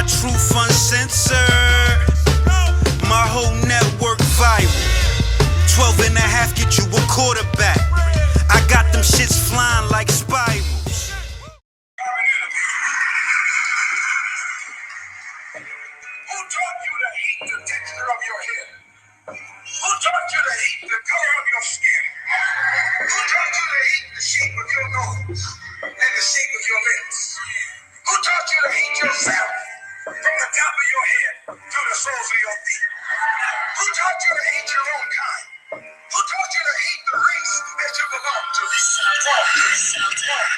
my truth uncensored. My whole network viral. 12 and a half get you a quarterback. I got them shits flying like spirals. Who taught you to hate the texture of your hair? Who taught you to hate the color of your skin? Who taught you to hate the shape of your nose and the shape of your lips? Who taught you to hate yourself from the top of your head to the soles of your feet? Who taught you to hate your own kind? Who taught you to hate the race that you belong to?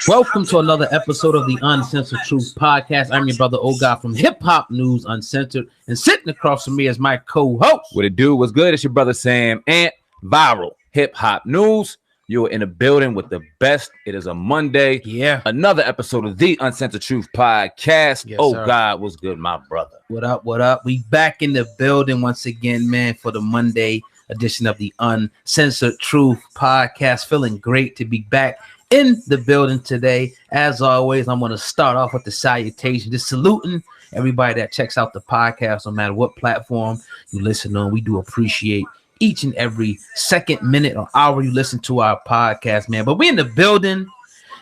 Welcome to another episode of the Uncensored Truth Podcast. I'm your brother, O-God, from Hip Hop News Uncensored, and sitting across from me is my co-host. What it do? What's good? It's your brother Sam and Viral Hip Hop News. You are in the building with the best. It is a Monday. Yeah. Another episode of the Uncensored Truth Podcast. Yes, oh, sir. God, what's good, my brother? What up, what up? We back in the building once again, man, for the Monday edition of the Uncensored Truth Podcast. Feeling great to be back in the building today. As always, I'm going to start off with the salutation, just saluting everybody that checks out the podcast, no matter what platform you listen on. We do appreciate each and every second, minute, or hour you listen to our podcast, man. But we in the building,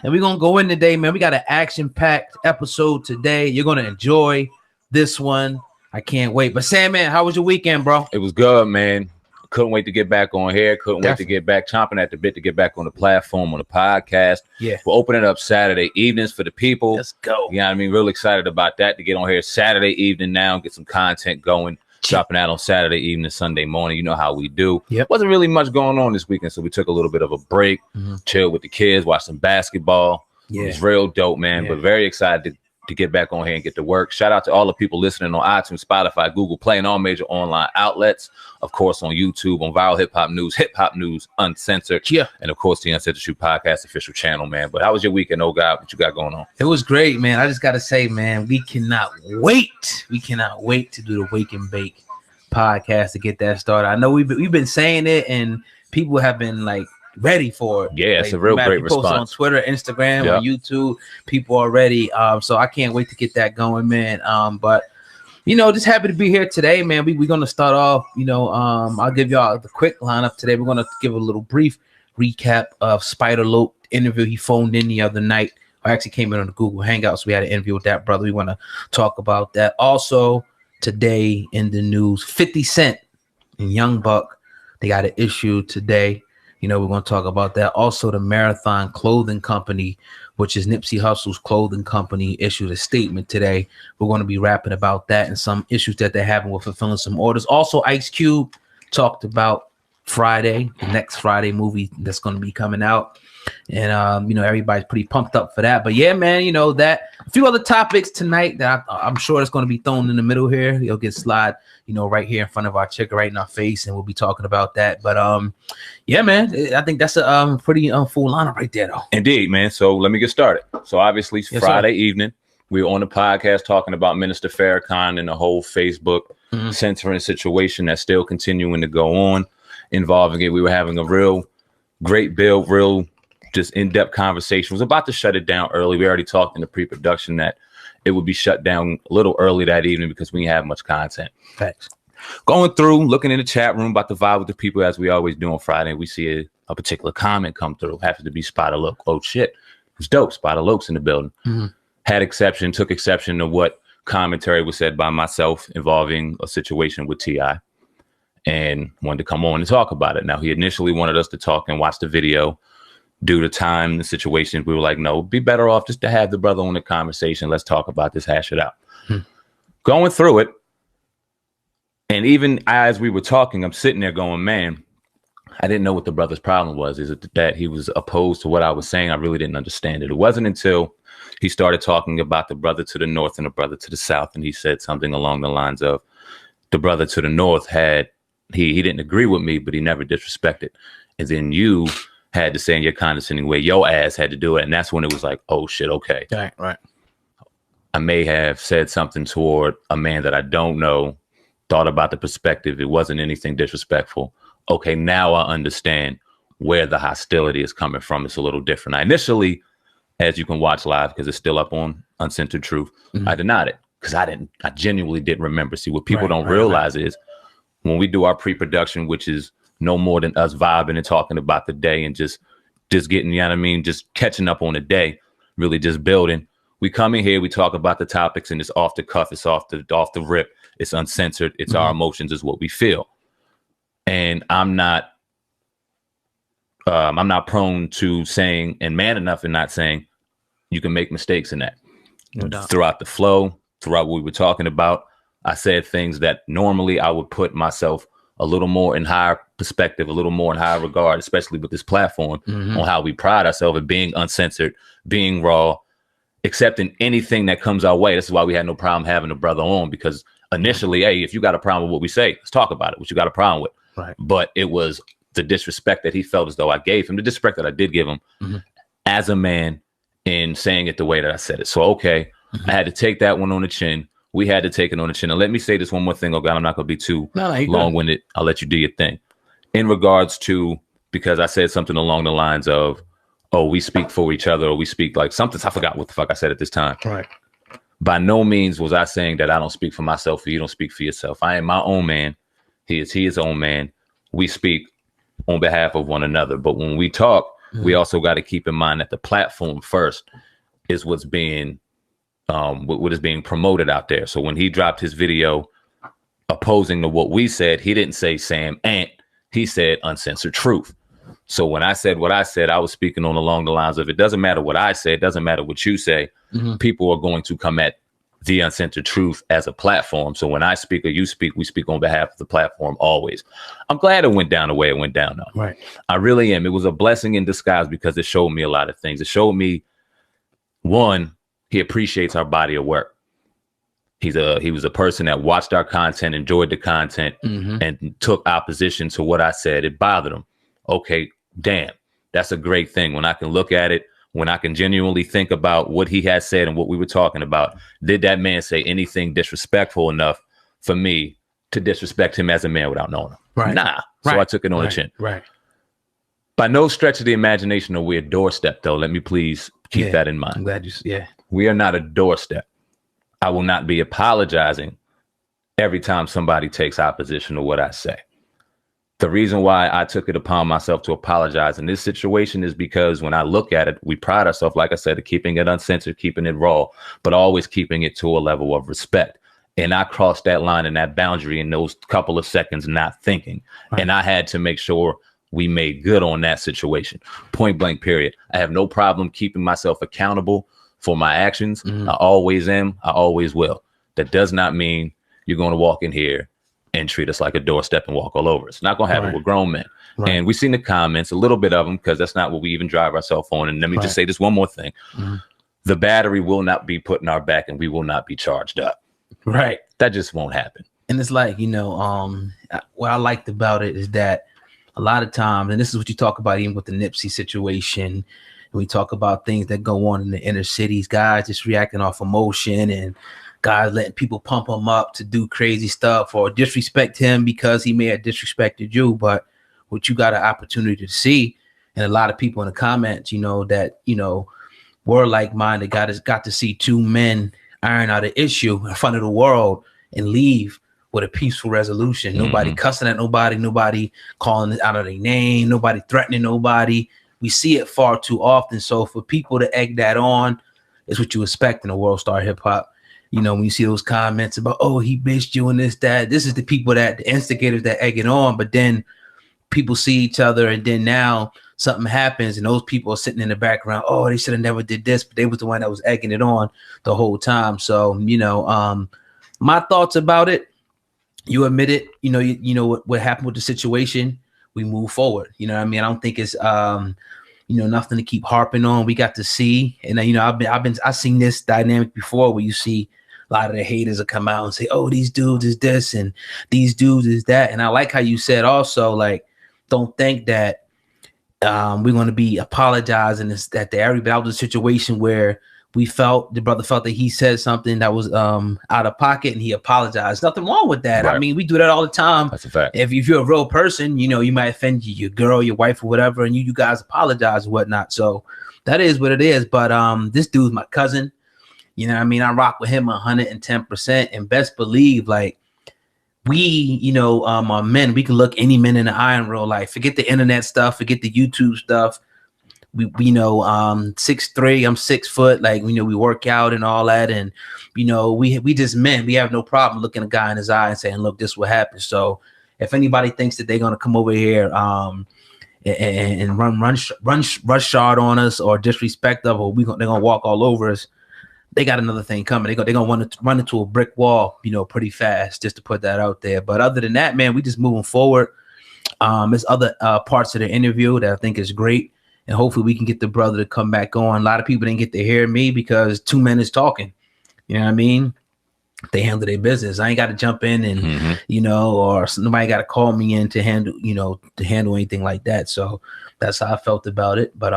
and we're going to go in today, man. We got an action-packed episode today. You're going to enjoy this one. I can't wait. But Sam, man, how was your weekend, bro? It was good, man. Couldn't wait to get back on here. Couldn't wait to get back, chomping at the bit to get back on the platform, on the podcast. Yeah. We're opening up Saturday evenings for the people. Let's go. You know what I mean? Real excited about that, to get on here Saturday evening now, get some content going. Chopping out on Saturday evening, Sunday morning. You know how we do. Yep. Wasn't really much going on this weekend, so we took a little bit of a break, chilled with the kids, watched some basketball. Yeah. It was real dope, man. Yeah. But very excited to get back on here and get to work. Shout out to all the people listening on iTunes, Spotify, Google Play, and all major online outlets. Of course, on YouTube, on Viral Hip Hop News Uncensored. Yeah. And of course, the Uncensored Shoot Podcast official channel, man. But how was your weekend, oh God? What you got going on? It was great, man. I just got to say, man, we cannot wait. We cannot wait to do the Wake and Bake podcast to get that started. I know we've been saying it, and people have been like ready for it. Yeah, like, it's a real great response on response. Twitter, Instagram, on YouTube. People are ready. So I can't wait to get that going, man. But you know, just happy to be here today, man. We're gonna start off. You know, I'll give y'all the quick lineup today. We're gonna give a little brief recap of Spider Lope interview he phoned in the other night. I actually came in on the Google Hangouts. We had an interview with that brother. We want to talk about that. Also, today in the news, 50 Cent and Young Buck, they got an issue today. You know, we're going to talk about that. Also, the Marathon Clothing Company, which is Nipsey Hussle's clothing company, issued a statement today. We're going to be rapping about that and some issues that they're having with fulfilling some orders. Also, Ice Cube talked about Friday, the next Friday movie that's going to be coming out. And, you know, everybody's pretty pumped up for that. But yeah, man, you know, that a few other topics tonight that I'm sure it's going to be thrown in the middle here. You'll get slide, you know, right here in front of our chicken, right in our face. And we'll be talking about that. But yeah, man, I think that's a pretty full lineup right there, though. Indeed, man. So let me get started. So obviously, Yes, Friday evening, we were on the podcast talking about Minister Farrakhan and the whole Facebook censoring situation that's still continuing to go on involving it. We were having a real great build, real just in-depth conversation. Was about to shut it down early. We already talked in the pre-production that it would be shut down a little early that evening because we didn't have much content. Facts. Going through, looking in the chat room, about to vibe with the people as we always do on Friday. We see a particular comment come through. Happens to be Spider Loke. Oh shit, it's dope. Spider Loke's in the building. Took exception to what commentary was said by myself involving a situation with T.I. and wanted to come on and talk about it. Now, he initially wanted us to talk and watch the video. Due to time and the situation, we were like, no, be better off just to have the brother on the conversation. Let's talk about this, hash it out. Going through it, and even as we were talking, I'm sitting there going, man, I didn't know what the brother's problem was. Is it that he was opposed to what I was saying? I really didn't understand it. It wasn't until he started talking about the brother to the north and the brother to the south, and he said something along the lines of the brother to the north had, he didn't agree with me, but he never disrespected. And then you had to say in your condescending way, your ass had to do it. And that's when it was like, oh shit, okay. Right. I may have said something toward a man that I don't know, thought about the perspective. It wasn't anything disrespectful. Okay, now I understand where the hostility is coming from. It's a little different. I initially, as you can watch live, because it's still up on Uncensored Truth, I denied it. because I genuinely didn't remember. See, what people don't realize is when we do our pre-production, which is no more than us vibing and talking about the day and just getting, you know what I mean, just catching up on the day, really just building. We come in here, we talk about the topics, and it's off the cuff, it's off the rip, it's uncensored, it's our emotions, is what we feel. And I'm not prone to saying, and man enough in not saying, you can make mistakes in that. No doubt. Throughout the flow, throughout what we were talking about, I said things that normally I would put myself a little more in higher perspective, a little more in higher regard, especially with this platform, on how we pride ourselves in being uncensored, being raw, accepting anything that comes our way. This is why we had no problem having a brother on, because initially, hey, if you got a problem with what we say, let's talk about it. What you got a problem with? Right. But it was the disrespect that he felt as though I gave him, the disrespect that I did give him as a man in saying it the way that I said it. So, okay, I had to take that one on the chin. We had to take it on the chin. And let me say this one more thing, oh God, I'm not going to be too long-winded. I'll let you do your thing. In regards to, because I said something along the lines of, oh, we speak for each other, or we speak like something. I forgot what the fuck I said at this time. Right. By no means was I saying that I don't speak for myself or you don't speak for yourself. I am my own man. He is his own man. We speak on behalf of one another. But when we talk, we also got to keep in mind that the platform first is what's being what is being promoted out there. So when he dropped his video opposing to what we said, he didn't say Sam Ant, he said uncensored truth. So when I said what I said, I was speaking on along the lines of, it doesn't matter what I say, it doesn't matter what you say, people are going to come at the uncensored truth as a platform. So when I speak or you speak, we speak on behalf of the platform always. I'm glad it went down the way it went down, though. Right. I really am. It was a blessing in disguise because it showed me a lot of things. It showed me, one, he appreciates our body of work. He was a person that watched our content, enjoyed the content, and took opposition to what I said. It bothered him. Okay, damn, that's a great thing. When I can look at it, when I can genuinely think about what he had said and what we were talking about, did that man say anything disrespectful enough for me to disrespect him as a man without knowing him? Right. Nah. So I took it on the chin. Right. By no stretch of the imagination are we a doorstep, though. Let me please keep that in mind. I'm glad We are not a doorstep. I will not be apologizing every time somebody takes opposition to what I say. The reason why I took it upon myself to apologize in this situation is because when I look at it, we pride ourselves, like I said, of keeping it uncensored, keeping it raw, but always keeping it to a level of respect. And I crossed that line and that boundary in those couple of seconds, not thinking. Right. And I had to make sure we made good on that situation. Point blank, period. I have no problem keeping myself accountable for my actions. I always am. I always will. That does not mean you're going to walk in here and treat us like a doorstep and walk all over us. It's not going to happen with grown men. Right. And we've seen the comments, a little bit of them, because that's not what we even drive ourselves on. And let me just say this one more thing. The battery will not be put in our back and we will not be charged up. Right. That just won't happen. And it's like, what I liked about it is that a lot of times, and this is what you talk about even with the Nipsey situation, and we talk about things that go on in the inner cities, guys just reacting off emotion and guys letting people pump him up to do crazy stuff or disrespect him because he may have disrespected you. But what you got an opportunity to see, and a lot of people in the comments, that, were like-minded, got to see two men iron out an issue in front of the world and leave with a peaceful resolution. Nobody cussing at nobody calling out of their name, nobody threatening nobody. We see it far too often. So for people to egg that on, is what you expect in a world star hip hop. When you see those comments about, oh, he bitched you and this is the people the instigators that egg it on. But then people see each other, and then now something happens, and those people are sitting in the background. Oh, they should have never did this, but they was the one that was egging it on the whole time. So, my thoughts about it, you admit it, what happened with the situation, we move forward. I don't think it's, nothing to keep harping on. We got to see, and I've seen this dynamic before where you see a lot of the haters will come out and say, oh, these dudes is this and these dudes is that. And I like how you said also, like, don't think that we're going to be apologizing that to everybody. That was a situation where the brother felt that he said something that was out of pocket and he apologized. Nothing wrong with that. Right. I mean, we do that all the time. That's a fact. If you're a real person, you might offend your girl, your wife or whatever, and you guys apologize and whatnot. So that is what it is. But this dude's my cousin. You know what I mean? I rock with him 110%, and best believe, like, we, you know, are men. We can look any men in the eye in real life. Forget the internet stuff. Forget the YouTube stuff. We know 6'3", I'm 6 foot. Like, you know, we work out and all that, and you know, we just men. We have no problem looking a guy in his eye and saying, "Look, this what happened." So, if anybody thinks that they're gonna come over here and run shard on us or disrespect us, or they're gonna walk all over us, they got another thing coming. They're gonna want to run into a brick wall, you know, pretty fast, just to put that out there. But other than that, man, we just moving forward. There's other parts of the interview that I think is great, and hopefully we can get the brother to come back on. A lot of people didn't get to hear me because 2 men is talking. You know what I mean? They handle their business. I ain't got to jump in and, you know, or nobody got to call me in to handle, you know, to handle anything like that. So that's how I felt about it. But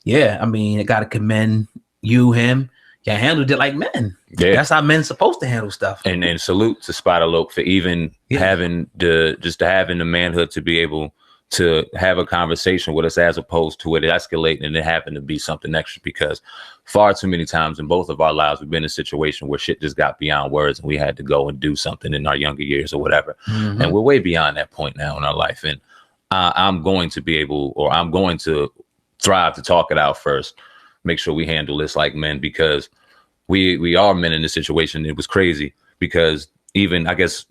yeah, I mean, I got to commend you, him. You handled it like men. Yeah. That's how men's supposed to handle stuff. And salute to Spider Loke for even having the manhood to be able to have a conversation with us, as opposed to it escalating and it happened to be something extra, because far too many times in both of our lives, we've been in a situation where shit just got beyond words and we had to go and do something in our younger years or whatever. And we're way beyond that point now in our life. And I'm going to thrive to talk it out first, make sure we handle this like men, because we are men in this situation. It was crazy because even, I guess,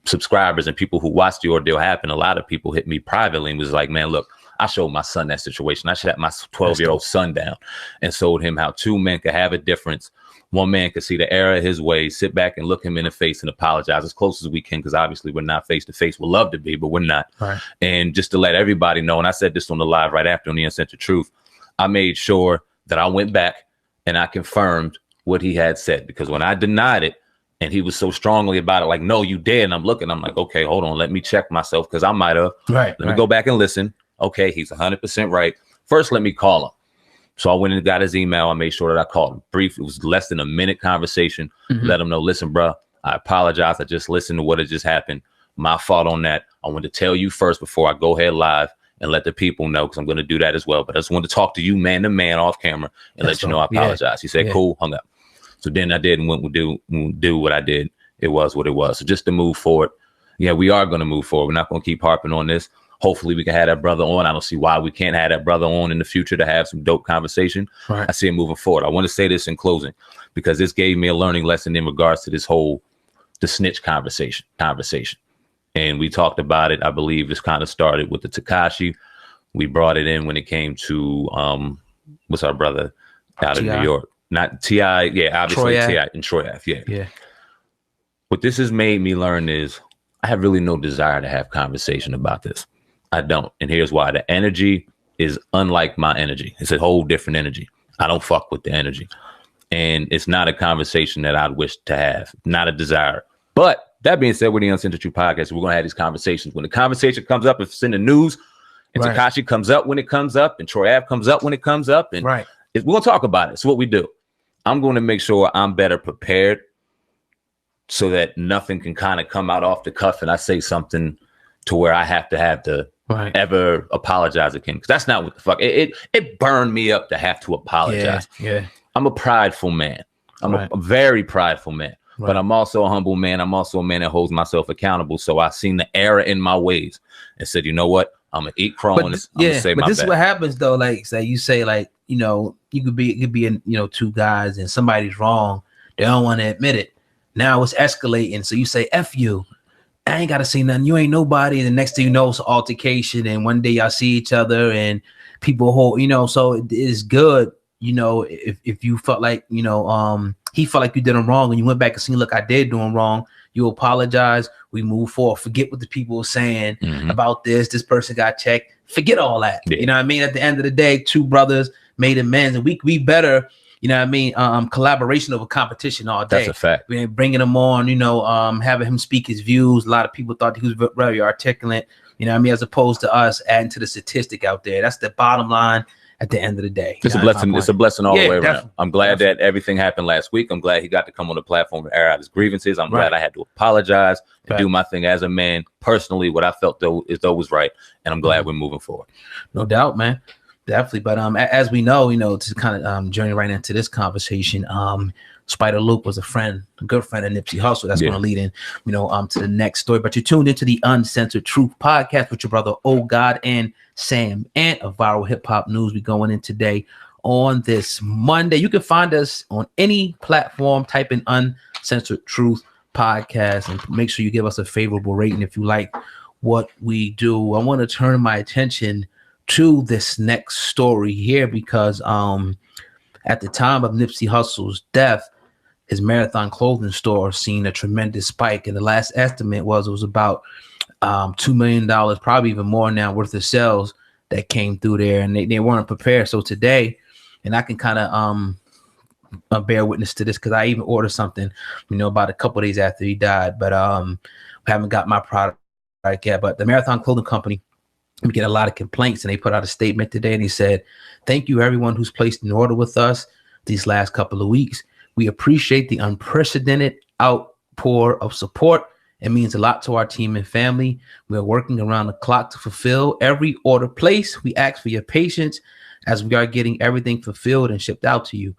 subscribers and people who watched the ordeal happen, a lot of people hit me privately and was like, man, look, I showed my son that situation. I shut my 12-year-old son down and showed him how 2 men could have a difference. One man could see the error of his ways, sit back and look him in the face and apologize as close as we can, because obviously we're not face to face. We'd love to be, but we're not. Right. And just to let everybody know, and I said this on the live right after on the Uncensored Truth, I made sure that I went back and I confirmed what he had said, because when I denied it, and he was so strongly about it, like, no, you did. And I'm like, okay, hold on. Let me check myself, because I might have. Let me go back and listen. Okay, he's 100% right. First, let me call him. So I went and got his email. I made sure that I called him. Brief. It was less than a minute conversation. Let him know, listen, bro, I apologize. I just listened to what had just happened. My fault on that. I wanted to tell you first before I go ahead live and let the people know, because I'm going to do that as well. But I just wanted to talk to you man to man off camera and let you know I apologize. He said, cool, hung up. So then I did and went to do what I did. It was what it was. So just to move forward. Yeah, we are going to move forward. We're not going to keep harping on this. Hopefully we can have that brother on. I don't see why we can't have that brother on in the future to have some dope conversation. I see it moving forward. I want to say this in closing, because this gave me a learning lesson in regards to this whole, the snitch conversation. And we talked about it. I believe this kind of started with the Tekashi. We brought it in when it came to, what's our brother out of New York? Not T.I., yeah, obviously T.I. and Troy Ave, yeah. What this has made me learn is I have really no desire to have conversation about this. I don't. And here's why. The energy is unlike my energy. It's a whole different energy. I don't fuck with the energy. And it's not a conversation that I'd wish to have, not a desire. But that being said, with the Uncensored Truth podcast, we're going to have these conversations. When the conversation comes up, if it's in the news, and Tekashi comes up when it comes up, and Troy Ave comes up when it comes up, and we're going to talk about it. It's what we do. I'm going to make sure I'm better prepared so that nothing can kind of come out off the cuff and I say something to where I have to ever apologize again. Because that's not what the fuck. It burned me up to have to apologize. I'm a prideful man. I'm a very prideful man. But I'm also a humble man. I'm also a man that holds myself accountable. So I seen the error in my ways and said, you know what? I'm gonna eat crow and I'm gonna say my bad. But this is what happens though. Like, say you say, like, you know, it could be in, you know, 2 guys and somebody's wrong. They don't want to admit it. Now it's escalating. So you say, F you. I ain't got to say nothing. You ain't nobody. And the next thing you know, it's an altercation. And one day y'all see each other and people hold, you know, so it is good, you know, if you felt like, you know, he felt like you did him wrong and you went back and seen, look, I did do him wrong. You apologize. We move forward. Forget what the people were saying about this. This person got checked. Forget all that. You know what I mean? At the end of the day, 2 brothers made amends, and we better, you know what I mean? Collaboration over competition all day. That's a fact. We ain't bringing him on, you know, having him speak his views. A lot of people thought he was very articulate, you know what I mean? As opposed to us adding to the statistic out there. That's the bottom line. At the end of the day, it's a blessing. It's a blessing all the way around. I'm glad that everything happened last week. I'm glad he got to come on the platform and air out his grievances. I'm glad I had to apologize and do my thing as a man. Personally, what I felt though was right, and I'm glad we're moving forward. No doubt, man. Definitely. But as we know, you know, to kind of journey right into this conversation, Spider Luke was a good friend of Nipsey Hussle. That's going to lead in, to the next story. But you're tuned into the Uncensored Truth podcast with your brother, Oh God, and Sam, and a viral hip hop news. We going in today on this Monday. You can find us on any platform. Type in Uncensored Truth podcast and make sure you give us a favorable rating if you like what we do. I want to turn my attention to this next story here because at the time of Nipsey Hussle's death, his Marathon clothing store seen a tremendous spike, and the last estimate was it was about $2 million, probably even more now, worth of sales that came through there, and they weren't prepared. So today, and I can kind of bear witness to this because I even ordered something, about a couple of days after he died, but haven't got my product yet. But the Marathon Clothing Company, we get a lot of complaints, and they put out a statement today, and he said, "Thank you everyone who's placed an order with us these last couple of weeks. We appreciate the unprecedented outpour of support. It means a lot to our team and family. We are working around the clock to fulfill every order placed. We ask for your patience as we are getting everything fulfilled and shipped out to you.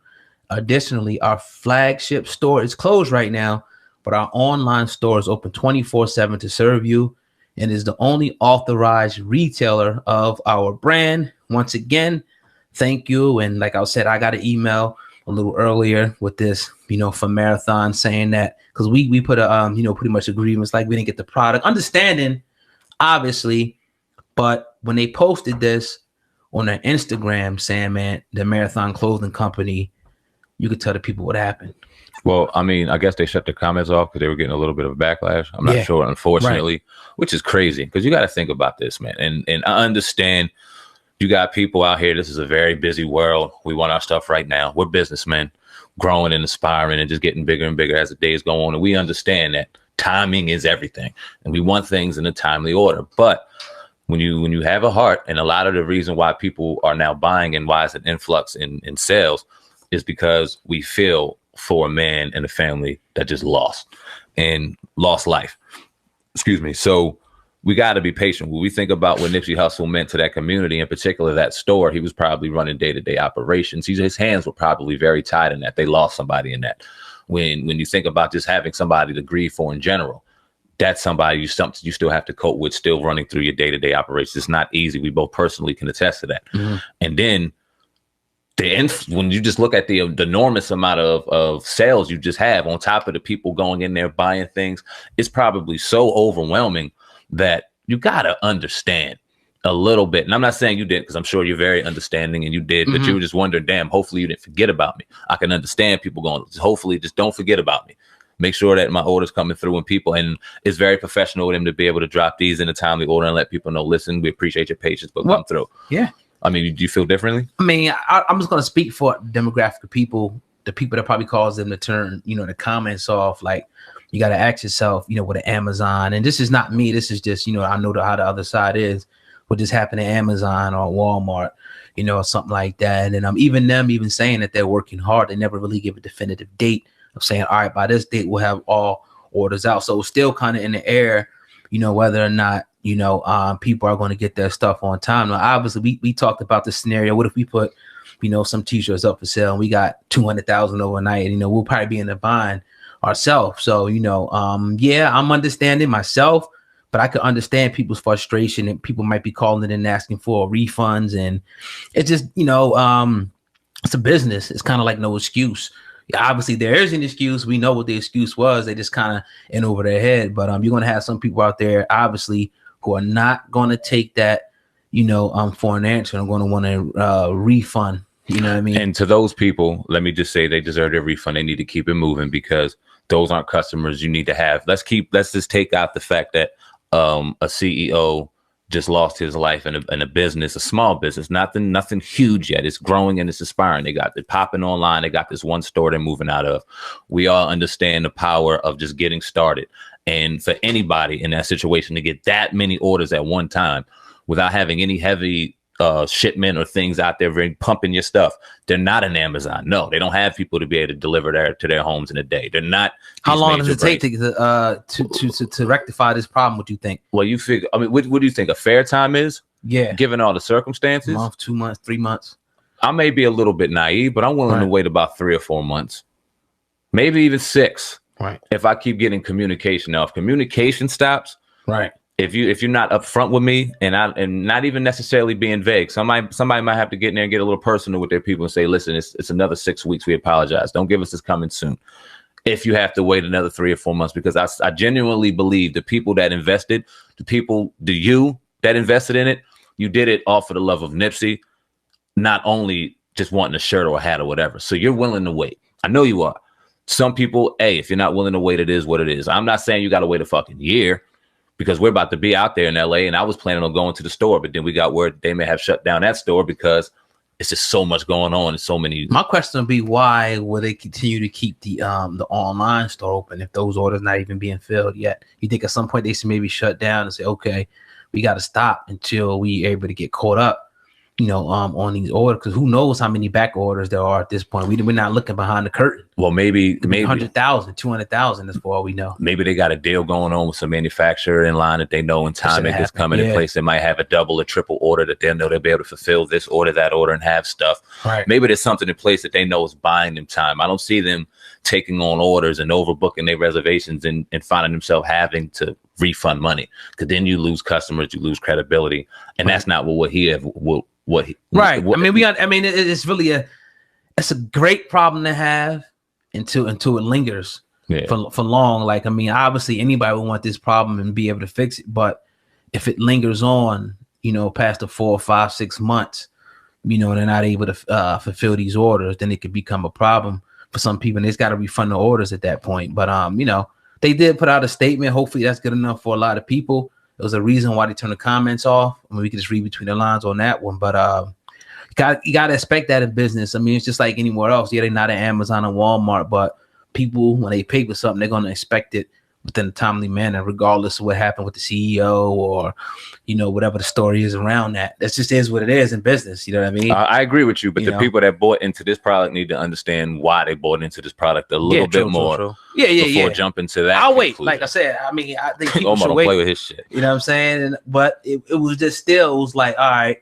Additionally, our flagship store is closed right now, but our online store is open 24/7 to serve you and is the only authorized retailer of our brand. Once again, thank you." And like I said, I got an email a little earlier with this, from Marathon saying that because we put a pretty much agreements like we didn't get the product, understanding obviously, but when they posted this on their Instagram saying, man, the Marathon Clothing Company, you could tell the people what happened. Well, I mean, I guess they shut the comments off because they were getting a little bit of a backlash. I'm not sure, unfortunately, right. Which is crazy because you got to think about this, man. And I understand you got people out here. This is a very busy world. We want our stuff right now. We're businessmen growing and aspiring and just getting bigger and bigger as the days go on. And we understand that timing is everything and we want things in a timely order. But when you have a heart, and a lot of the reason why people are now buying and why it's an influx in sales is because we feel for a man and a family that just lost life. Excuse me. So we got to be patient. When we think about what Nipsey Hussle meant to that community, in particular that store, he was probably running day-to-day operations. His hands were probably very tied in that. They lost somebody in that. When you think about just having somebody to grieve for in general, that's somebody you still have to cope with, still running through your day-to-day operations. It's not easy. We both personally can attest to that. Mm-hmm. And then when you just look at the enormous amount of sales you just have on top of the people going in there buying things, it's probably so overwhelming that you got to understand a little bit. And I'm not saying you didn't, because I'm sure you're very understanding and you did, but you were just wondering, damn, hopefully you didn't forget about me. I can understand people going, hopefully just don't forget about me. Make sure that my order's coming through and it's very professional with him to be able to drop these in a timely order and let people know, listen, we appreciate your patience, but come through. Yeah. I mean, do you feel differently? I mean, I'm just going to speak for demographic of people, the people that probably cause them to turn, the comments off. Like, you got to ask yourself, with an Amazon, and this is not me. This is just, I know how the other side is. What just happened to Amazon or Walmart, or something like that. And even them saying that they're working hard, they never really give a definitive date of saying, all right, by this date, we'll have all orders out. So it's still kind of in the air, whether or not, people are going to get their stuff on time. Now, obviously, we talked about the scenario. What if we put, some T-shirts up for sale and we got 200,000 overnight, and, we'll probably be in the bind ourselves. So, I'm understanding myself, but I could understand people's frustration, and people might be calling in and asking for refunds. And it's just, it's a business. It's kind of like no excuse. Obviously, there is an excuse. We know what the excuse was. They just kind of in over their head. But you're going to have some people out there, obviously, who are not going to take that, for an answer. I'm going to want to refund. You know what I mean? And to those people, let me just say they deserve their refund. They need to keep it moving because those aren't customers you need to have. Let's just take out the fact that a CEO just lost his life in a business, a small business, nothing huge yet. It's growing and it's aspiring. They got it popping online. They got this one store they're moving out of. We all understand the power of just getting started. And for anybody in that situation to get that many orders at one time without having any heavy shipment or things out there pumping your stuff, they're not an Amazon. No, they don't have people to be able to deliver to their homes in a day. They're not. How long does it take to rectify this problem? What do you think? Well, you figure. I mean, what do you think a fair time is? Yeah, given all the circumstances, a month, 2 months, 3 months. I may be a little bit naive, but I'm willing to wait about 3 or 4 months. maybe even 6. Right. If I keep getting communication. Now, if communication stops, Right. if you're not upfront with me and not even necessarily being vague, somebody might have to get in there and get a little personal with their people and say, listen, it's another 6 weeks. We apologize. Don't give us this coming soon. If you have to wait another 3 or 4 months, because I genuinely believe the people that invested, you that invested in it, you did it all for the love of Nipsey, not only just wanting a shirt or a hat or whatever. So you're willing to wait. I know you are. Some people, hey, if you're not willing to wait, it is what it is. I'm not saying you got to wait a fucking year, because we're about to be out there in LA, and I was planning on going to the store, but then we got word they may have shut down that store because it's just so much going on and so many. My question would be, why will they continue to keep the online store open if those orders not even being filled yet? You think at some point they should maybe shut down and say, okay, we got to stop until we able to get caught up, on these orders, because who knows how many back orders there are at this point. We're not looking behind the curtain. Well, maybe 100,000, 200,000 is for all we know. Maybe they got a deal going on with some manufacturer in line that they know in time it is coming in place. They might have a double or triple order that they know they'll be able to fulfill this order, that order, and have stuff. Right. Maybe there's something in place that they know is buying them time. I don't see them taking on orders and overbooking their reservations and finding themselves having to refund money, because then you lose customers, you lose credibility, and that's not what he have. It's really it's a great problem to have until it lingers for long. Like, obviously anybody would want this problem and be able to fix it, but if it lingers on, past the 4, 5, 6 months, they're not able to fulfill these orders, then it could become a problem for some people, and they've got to refund the orders at that point. But they did put out a statement. Hopefully that's good enough for a lot of people. There was a reason why they turned the comments off. We could just read between the lines on that one. But you got to expect that in business. It's just like anywhere else. Yeah, they're not at Amazon and Walmart, but people, when they pay for something, they're going to expect it within a timely manner, regardless of what happened with the CEO or, whatever the story is around that. That just is what it is in business. You know what I mean? I agree with you, but the people that bought into this product need to understand why they bought into this product a little bit more. True. Before jumping to that. I'll wait. Like I said, I think people should wait. Play with his shit. You know what I'm saying? But it was just still, it was like, all right,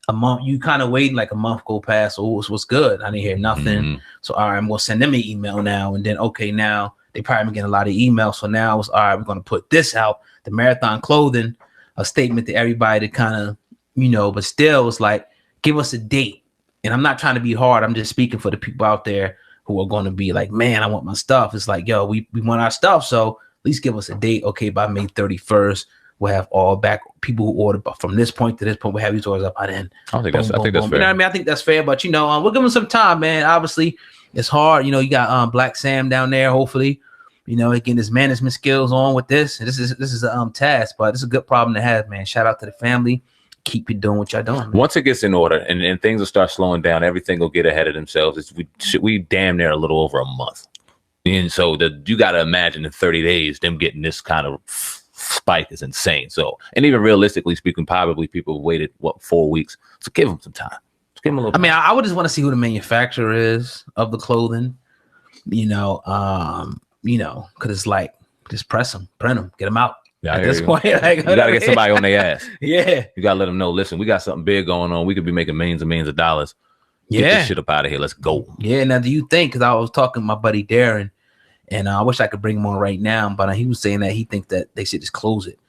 a month, you kind of waiting, like a month go past. So what's good? I didn't hear nothing. Mm-hmm. So all right, I'm gonna send them an email now, and then okay, now they probably getting a lot of emails. So now it's all right, we're gonna put this out, the Marathon Clothing, a statement to everybody to kind of, but still it's like, give us a date. And I'm not trying to be hard. I'm just speaking for the people out there who are going to be like, man, I want my stuff. It's like, yo, we want our stuff. So at least give us a date. Okay, by May 31st, we'll have all back people who ordered, but from this point to this point, we'll have these orders up by then. I think that's fair. You know what I mean? I think that's fair, but we'll give them some time, man. Obviously, it's hard. You got Black Sam down there, hopefully, getting his management skills on with this. This is a task, but it's a good problem to have, man. Shout out to the family. Keep it doing what y'all doing, man. Once it gets in order and things will start slowing down, everything will get ahead of themselves. We damn near a little over a month. And so you got to imagine in 30 days, them getting this kind of spike is insane. So, and even realistically speaking, probably people waited 4 weeks. So give them some time. Just give them a little time. I would just want to see who the manufacturer is of the clothing, because it's like, just press them, print them, get them out. At this point, like, you gotta get somebody on their ass. Yeah, you gotta let them know. Listen, we got something big going on. We could be making millions and millions of dollars. Get this shit up out of here. Let's go. Yeah. Now, do you think? Because I was talking to my buddy Darren, and I wish I could bring him on right now, but he was saying that he thinks that they should just close it.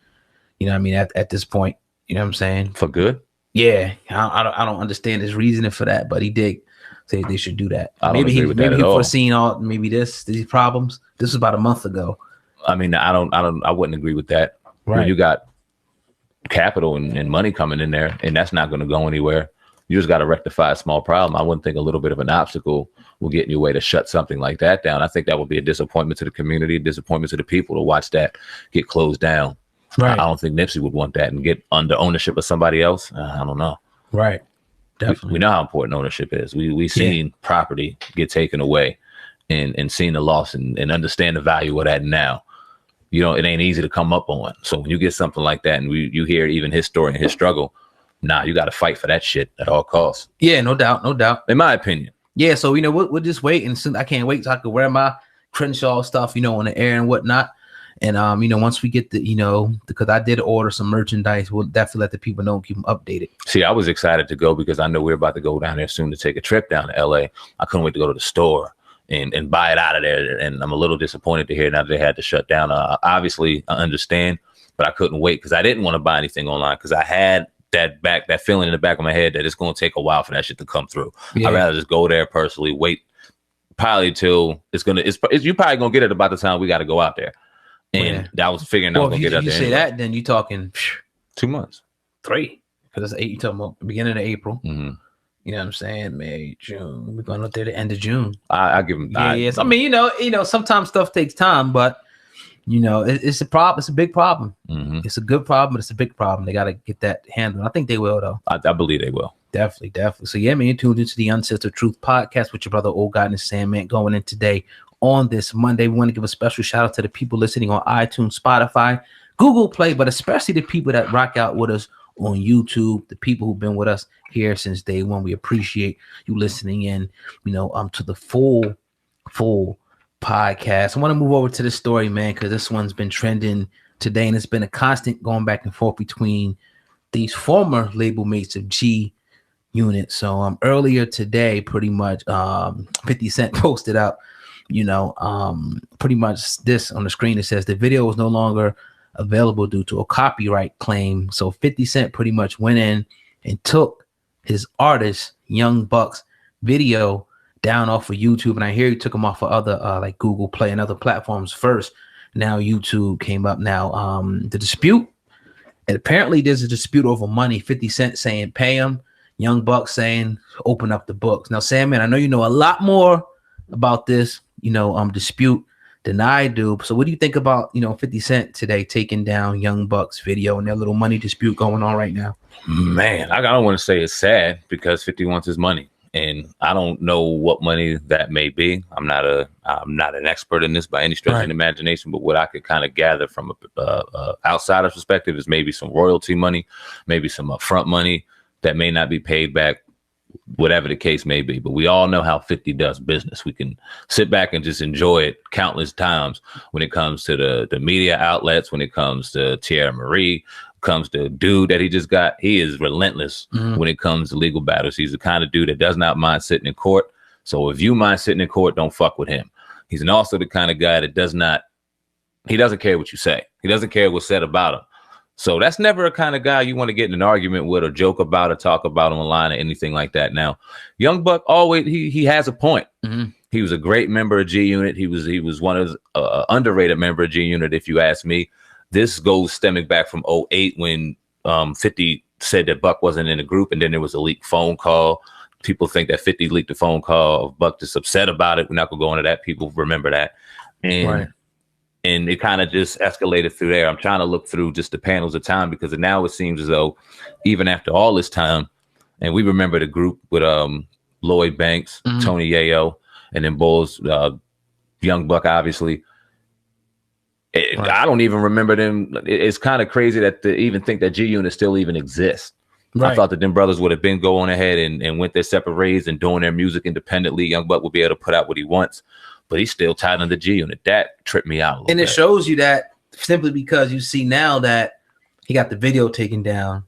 You know what I mean? At this point, you know what I'm saying? For good? Yeah. I don't understand his reasoning for that, but he did say they should do that. Maybe he foreseen these problems. This was about a month ago. I wouldn't agree with that. Right. When you got capital and money coming in there, and that's not going to go anywhere. You just got to rectify a small problem. I wouldn't think a little bit of an obstacle will get in your way to shut something like that down. I think that would be a disappointment to the community, a disappointment to the people to watch that get closed down. Right. I don't think Nipsey would want that and get under ownership of somebody else. I don't know. Right. Definitely. We know how important ownership is. We seen property get taken away and seen the loss and understand the value of that now. It ain't easy to come up on. So when you get something like that and you hear even his story and his struggle, you got to fight for that shit at all costs. Yeah, no doubt. In my opinion. Yeah, so we'll just wait, and soon I can't wait so I can wear my Crenshaw stuff, on the air and whatnot. And once we get because I did order some merchandise, we'll definitely let the people know and keep them updated. See, I was excited to go because I know we're about to go down there soon to take a trip down to LA. I couldn't wait to go to the store and buy it out of there. And I'm a little disappointed to hear now that they had to shut down. Obviously, I understand, but I couldn't wait because I didn't want to buy anything online because I had that feeling in the back of my head that it's going to take a while for that shit to come through. I'd rather just go there personally, wait probably till you're probably going to get it about the time we got to go out there. And I was figuring I was going to get it out there. If you say that, then you're talking 2 months. 3. Because it's 8, you're talking about the beginning of April. Mm-hmm. You know what I'm saying? May, June. We're going up there the end of June. I give them. Yes. I mean, you know, sometimes stuff takes time, but you know, it's a problem. It's a big problem. Mm-hmm. It's a good problem, but it's a big problem. They got to get that handled. I think they will, though. I believe they will. Definitely. So yeah, man, you're tuned into the Uncensored Truth podcast with your brother Old God and Sandman going in today on this Monday. We want to give a special shout out to the people listening on iTunes, Spotify, Google Play, but especially the people that rock out with us on YouTube, the people who've been with us here since day one. We appreciate you listening in, you know, to the full podcast. I want to move over to this story, man, because this one's been trending today, and it's been a constant going back and forth between these former label mates of G Unit. So earlier today, pretty much 50 Cent posted up, you know, pretty much this on the screen. It says the video was no longer available due to a copyright claim. So 50 Cent pretty much went in and took his artist Young Buck's video down off of YouTube, and I hear he took him off of other like Google Play and other platforms first. Now YouTube came up. Now the dispute, and apparently there's a dispute over money. 50 Cent saying pay him, Young Buck saying open up the books. Now, Sandman, I know you know a lot more about this, you know, dispute than I do. So what do you think about, you know, 50 Cent today taking down Young Buck's video and their little money dispute going on right now? Man, I don't want to say it's sad because 50 wants his money. And I don't know what money that may be. I'm not an expert in this by any stretch of the imagination, but what I could kind of gather from a outsider's perspective is maybe some royalty money, maybe some upfront money that may not be paid back, whatever the case may be. But we all know how 50 does business. We can sit back and just enjoy it countless times when it comes to the media outlets, when it comes to Tierra Marie, comes to dude that he just got. He is relentless when it comes to legal battles. He's the kind of dude that does not mind sitting in court. So if you mind sitting in court, don't fuck with him. He's also the kind of guy that doesn't care what you say. He doesn't care what's said about him. So that's never a kind of guy you want to get in an argument with or joke about or talk about online or anything like that. Now, Young Buck always he has a point. Mm-hmm. He was a great member of G Unit. He was one of the underrated member of G Unit, if you ask me. This goes stemming back from 2008 when 50 said that Buck wasn't in the group, and then there was a leaked phone call. People think that 50 leaked the phone call of Buck, just upset about it. We're not gonna go into that. People remember that. And it kind of just escalated through there. I'm trying to look through just the panels of time because now it seems as though even after all this time, and we remember the group with Lloyd Banks, Tony Yayo, and then Bulls, Young Buck, obviously. I don't even remember them. It's kind of crazy that to even think that G Unit still even exists. Right. I thought that them brothers would have been going ahead and went their separate ways and doing their music independently. Young Buck would be able to put out what he wants, but he's still tied under G Unit. That tripped me out a little bit. And it shows you that simply because you see now that he got the video taken down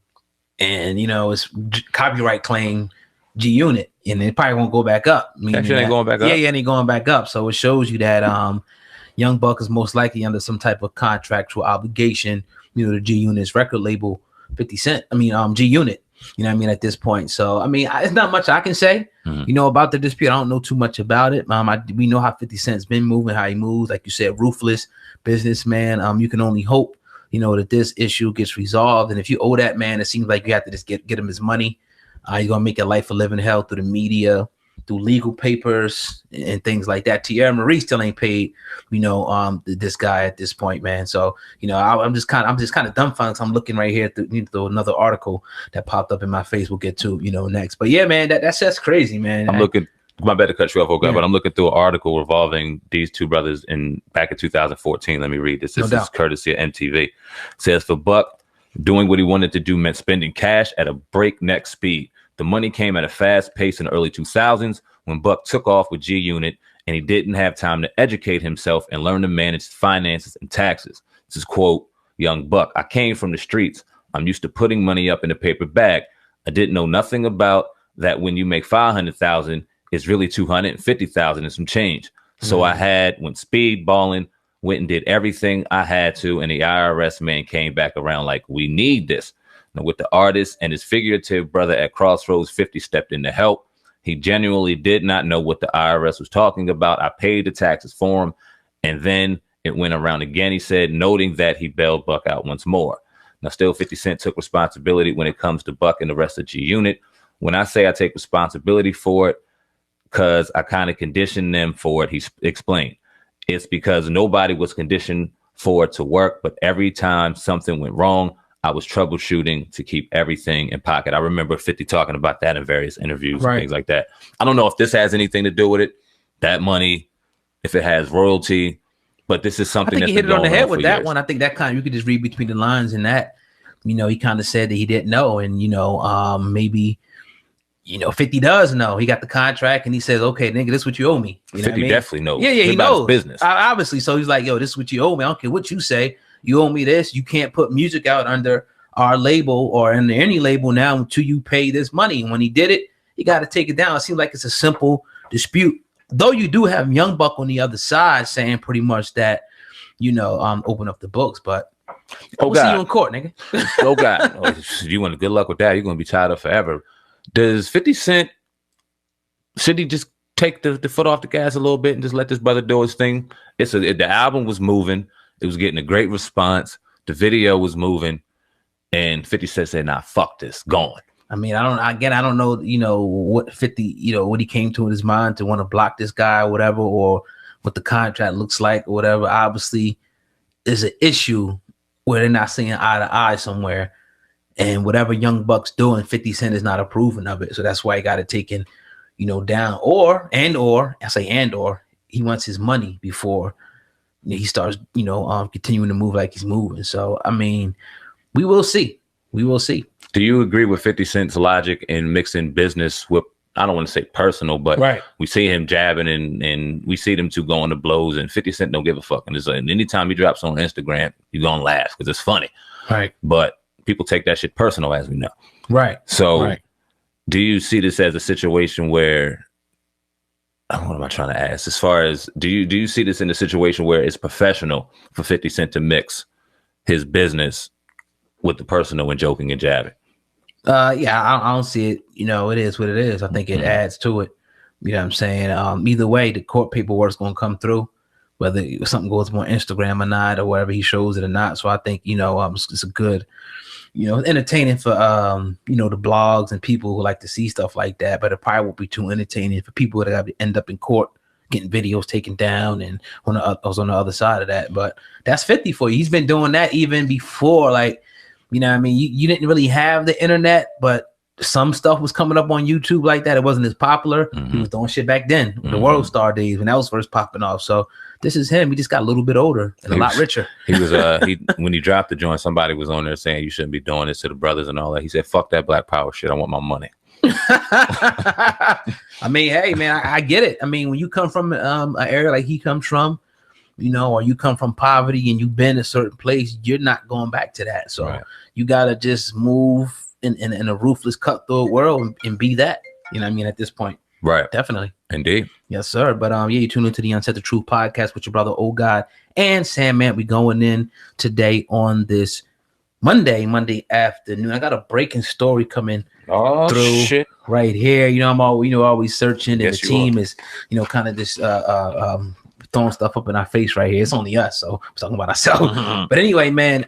and, you know, it's copyright claim G Unit, and it probably won't go back up. Actually, ain't going back up. Yeah, it ain't going back up. So it shows you that Young Buck is most likely under some type of contractual obligation, you know, to G Unit's record label, 50 Cent. G Unit, you know what I mean, at this point. So, it's not much I can say, you know, about the dispute. I don't know too much about it. We know how 50 Cent's been moving, how he moves, like you said, ruthless businessman. You can only hope, you know, that this issue gets resolved. And if you owe that man, it seems like you have to just get him his money. You're going to make your life a living hell through the media, through legal papers and things like that. Tierra Marie still ain't paid, you know, this guy at this point, man. So, you know, I'm just kind of dumbfounded. I'm looking right here through another article that popped up in my face. We'll get to, you know, next. But yeah, man, that's crazy, man. I'm looking. My bad to cut you off, okay, but I'm looking through an article revolving these two brothers back in 2014. Let me read this. This is courtesy of MTV. It says, for Buck, doing what he wanted to do meant spending cash at a breakneck speed. The money came at a fast pace in the early 2000s when Buck took off with G Unit, and he didn't have time to educate himself and learn to manage finances and taxes. This is quote, Young Buck. I came from the streets. I'm used to putting money up in a paper bag. I didn't know nothing about that when you make $500,000 it's really 250,000 and some change. So I went speedballing, went and did everything I had to, and the IRS man came back around like, we need this. Now, with the artist and his figurative brother at Crossroads, 50 stepped in to help. He genuinely did not know what the IRS was talking about. I paid the taxes for him, and then it went around again, he said, noting that he bailed Buck out once more. Now, still 50 Cent took responsibility when it comes to Buck and the rest of G Unit. When I say I take responsibility for it, because I kind of conditioned them for it, he explained. It's because nobody was conditioned for it to work, but every time something went wrong, I was troubleshooting to keep everything in pocket. I remember 50 talking about that in various interviews and things like that. I don't know if this has anything to do with it, that money, if it has royalty, but this is something I think that's he hit it on the head with that years. one. I think that kind of, you could just read between the lines in that, you know, he kind of said that he didn't know. And, you know, maybe, you know, 50 does know. He got the contract and he says, okay, nigga, this is what you owe me. You know 50 what I mean? definitely knows. Yeah, he knows. Business. Obviously. So he's like, yo, this is what you owe me. I don't care what you say. You owe me this. You can't put music out under our label or under any label now until you pay this money. And when he did it, he got to take it down. It seems like it's a simple dispute. Though you do have Young Buck on the other side saying pretty much that, you know, open up the books, but we'll see you in court, nigga. Oh, God. Oh, you want good luck with that. You're going to be tied up forever. Does 50 Cent, should he just take the foot off the gas a little bit and just let this brother do his thing? The album was moving. It was getting a great response. The video was moving. And 50 Cent said, nah, fuck this, going. I mean, I don't know, you know, what 50, you know, what he came to in his mind to want to block this guy or whatever, or what the contract looks like or whatever. Obviously, there's an issue where they're not seeing eye to eye somewhere. And whatever Young Buck's doing, 50 Cent is not approving of it. So that's why he got it taken, you know, down. Or he wants his money before he starts, you know, continuing to move like he's moving. So, I mean, we will see. We will see. Do you agree with 50 Cent's logic in mixing business with, I don't want to say personal, but we see him jabbing and we see them two going to blows, and 50 Cent don't give a fuck. And anytime he drops on Instagram, you're going to laugh because it's funny. Right. But people take that shit personal, as we know. Right. So do you see this as a situation where, what am I trying to ask? As far as, do you see this in a situation where it's professional for 50 Cent to mix his business with the personal when joking and jabbing? Yeah, I don't see it. You know, it is what it is. I think it adds to it. You know what I'm saying? Either way, the court paperwork's going to come through, whether something goes on Instagram or not, or whatever he shows it or not. So I think, you know, it's a good, you know, entertaining for, you know, the blogs and people who like to see stuff like that. But it probably won't be too entertaining for people that have to end up in court getting videos taken down and on the other side of that. But that's 50 for you. He's been doing that even before, like, you know what I mean? You didn't really have the internet, but some stuff was coming up on YouTube like that. It wasn't as popular. He was doing shit back then, the World Star days, when that was first popping off. So this is him. He just got a little bit older and a lot richer. He was when he dropped the joint, somebody was on there saying you shouldn't be doing this to the brothers and all that. He said, fuck that Black Power shit. I want my money. I mean, hey man, I get it. I mean, when you come from an area like he comes from, you know, or you come from poverty and you've been a certain place, you're not going back to that. So you gotta just move in a ruthless, cutthroat world and be that. You know what I mean? At this point. Right. Definitely. Indeed. Yes, sir. But yeah, you tune into the Unset the Truth podcast with your brother Old God and Sandman. We going in today on this Monday afternoon. I got a breaking story coming through shit. Right here. You know, I'm always searching, and the team is, you know, kind of just throwing stuff up in our face right here. It's only us, so we're talking about ourselves. But anyway, man,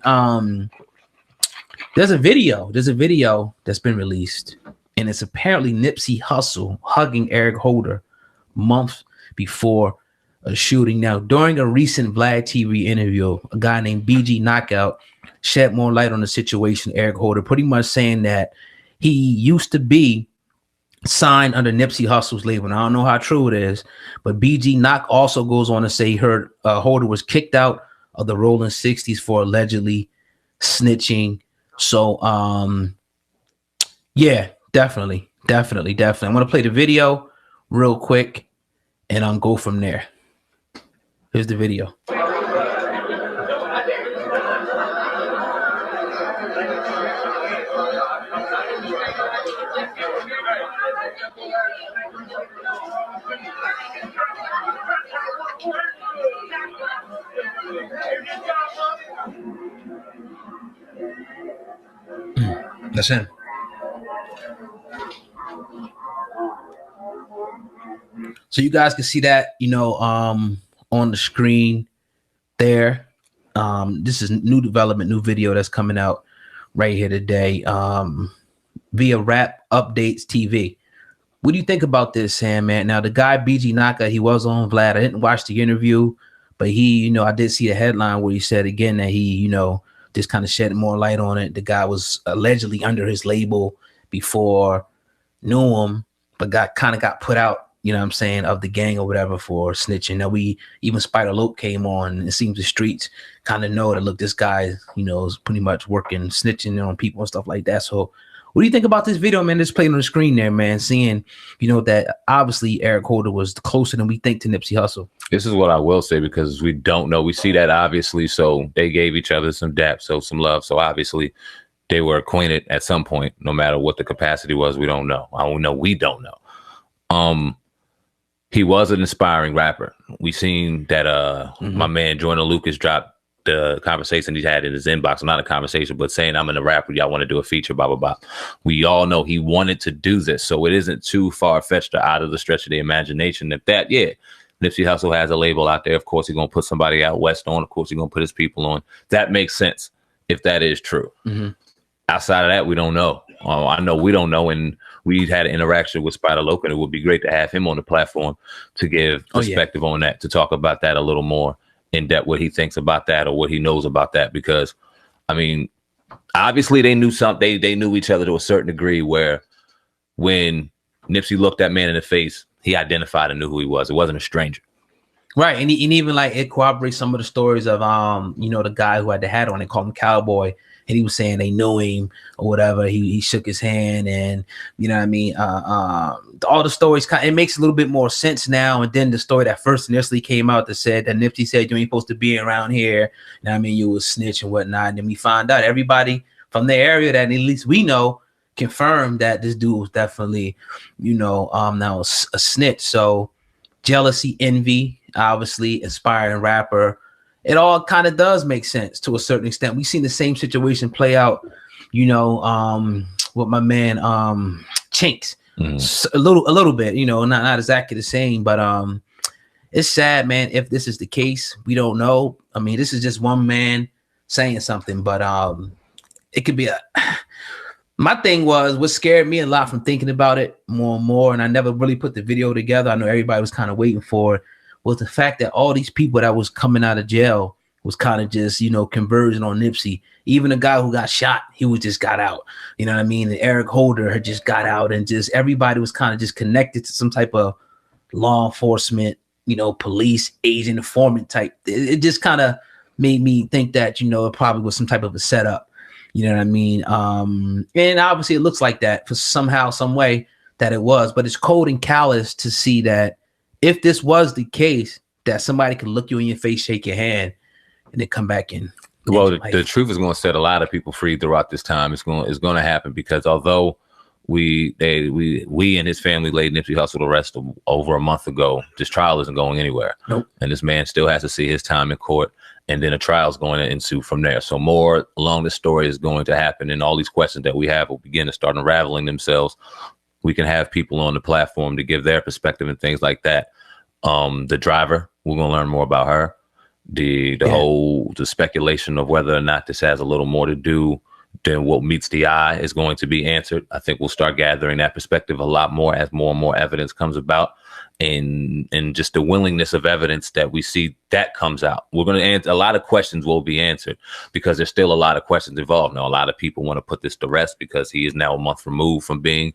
there's a video that's been released, and it's apparently Nipsey Hussle hugging Eric Holder months before a shooting. Now, during a recent Vlad TV interview, a guy named BG Knockout shed more light on the situation. Eric Holder pretty much saying that he used to be signed under Nipsey Hussle's label. And I don't know how true it is, but BG Knock also goes on to say he heard Holder was kicked out of the Rolling 60s for allegedly snitching. So, yeah, definitely. I'm going to play the video real quick and go from there. Here's the video. That's him. So you guys can see that, on the screen there. This is new development, new video that's coming out right here today via Rap Updates TV. What do you think about this, Sam, man? Now, the guy, BG Naka, he was on Vlad. I didn't watch the interview, but he, I did see the headline where he said again that he, just kind of shed more light on it. The guy was allegedly under his label before, knew him, but got put out, of the gang or whatever for snitching. Now, even Spider Lope came on, and it seems the streets kind of know that, look, this guy, is pretty much working, snitching on people and stuff like that. So, what do you think about this video, man? That's playing on the screen there, man. Seeing, that obviously Eric Holder was closer than we think to Nipsey Hussle. This is what I will say, because we don't know. We see that obviously. So they gave each other some dap, so some love. So obviously they were acquainted at some point, no matter what the capacity was. We don't know. I don't know. We don't know. He was an inspiring rapper. We seen that my man Jordan Lucas dropped the conversation he had in his inbox, not a conversation, but saying, I'm in a rapper, y'all want to do a feature, blah, blah, blah. We all know he wanted to do this, so it isn't too far-fetched or out of the stretch of the imagination that Nipsey Hussle has a label out there. Of course, he's going to put somebody out west on. Of course, he's going to put his people on. That makes sense if that is true. Outside of that, we don't know. I know we don't know, and we had an interaction with Spider Lope, and it would be great to have him on the platform to give perspective on that, to talk about that a little more in depth, what he thinks about that or what he knows about that. Because, I mean, obviously they knew something. They knew each other to a certain degree, where when Nipsey looked that man in the face, he identified and knew who he was. It wasn't a stranger. Right. And even like it corroborates some of the stories of, the guy who had the hat on, they called him Cowboy. And he was saying they knew him or whatever. He shook his hand, and all the stories it makes a little bit more sense now. And then the story that first initially came out that said that Nipsey said you ain't supposed to be around here. You was snitch and whatnot. And then we find out everybody from the area that at least we know confirmed that this dude was definitely, now a snitch. So jealousy, envy, obviously inspiring rapper. It all kind of does make sense to a certain extent. We've seen the same situation play out, with my man Chinks. A little bit, not exactly the same, but it's sad, man. If this is the case, we don't know. I mean, this is just one man saying something, but it could be my thing was what scared me a lot from thinking about it more and more, and I never really put the video together. I know everybody was kind of waiting for it. Was the fact that all these people that was coming out of jail was kind of just, converging on Nipsey. Even the guy who got shot, he was just got out. You know what I mean? And Eric Holder had just got out, and just everybody was kind of just connected to some type of law enforcement, police, agent, informant type. It just kind of made me think that, it probably was some type of a setup. You know what I mean? And obviously it looks like that for somehow, some way that it was, but it's cold and callous to see that if this was the case, that somebody could look you in your face, shake your hand, and then come back in. Well, the truth is going to set a lot of people free throughout this time. It's going to happen, because although we and his family laid Nipsey Hussle to rest over a month ago, this trial isn't going anywhere. Nope. And this man still has to see his time in court, and then a trial is going to ensue from there. So more along the story is going to happen, and all these questions that we have will begin to start unraveling themselves. We can have people on the platform to give their perspective and things like that. The driver, we're going to learn more about her. The speculation of whether or not this has a little more to do than what meets the eye is going to be answered. I think we'll start gathering that perspective a lot more as more and more evidence comes about, and just the willingness of evidence that we see that comes out. We're going to answer a lot of questions will be answered, because there's still a lot of questions involved. Now, a lot of people want to put this to rest because he is now a month removed from being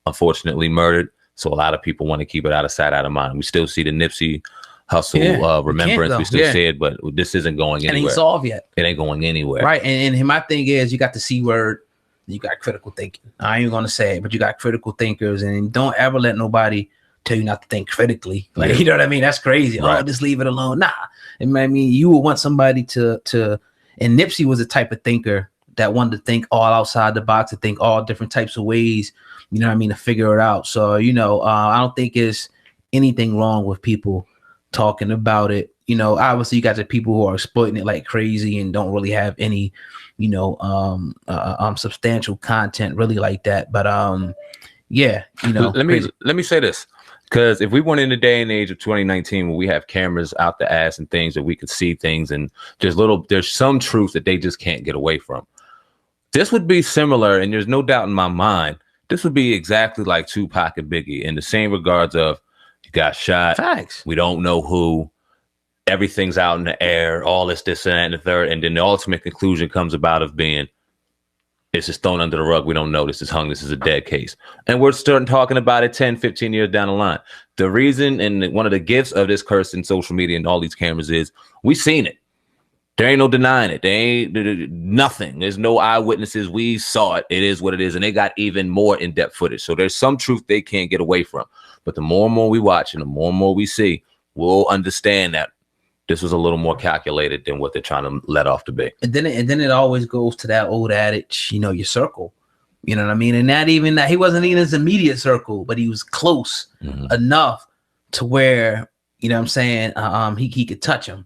unfortunately murdered. So a lot of people want to keep it out of sight, out of mind. We still see the Nipsey Hussle remembrance. We still see it, but this isn't going anywhere. It ain't solved yet. It ain't going anywhere. Right. And my thing is, you got the C word, you got critical thinking. I ain't going to say it, but you got critical thinkers, and don't ever let nobody tell you not to think critically. Like, you know what I mean? That's crazy. Right. Oh, just leave it alone. Nah. I mean, you would want somebody to, and Nipsey was the type of thinker that wanted to think all outside the box, to think all different types of ways, you know what I mean, to figure it out. So, I don't think there's anything wrong with people talking about it, you know, obviously you got the people who are exploiting it like crazy and don't really have any, you know, substantial content really like that. But yeah, you know, let me say this, because if we went in the day and age of 2019 where we have cameras out the ass and things that we could see things, and there's some truth that they just can't get away from. This would be similar, and there's no doubt in my mind, this would be exactly like Tupac and Biggie in the same regards of you got shot. Facts. We don't know who. Everything's out in the air. All this, and that, and the third. And then the ultimate conclusion comes about of being, it's just thrown under the rug. We don't know. This is hung. This is a dead case. And we're starting talking about it 10, 15 years down the line. The reason and one of the gifts of this curse in social media and all these cameras is we seen it. There ain't no denying it. There ain't nothing. There's no eyewitnesses. We saw it. It is what it is. And they got even more in-depth footage. So there's some truth they can't get away from. But the more and more we watch and the more and more we see, we'll understand that this was a little more calculated than what they're trying to let off to be. And then it always goes to that old adage, you know, your circle. You know what I mean? And not even that he wasn't in his immediate circle, but he was close enough to where, you know what I'm saying, he could touch him.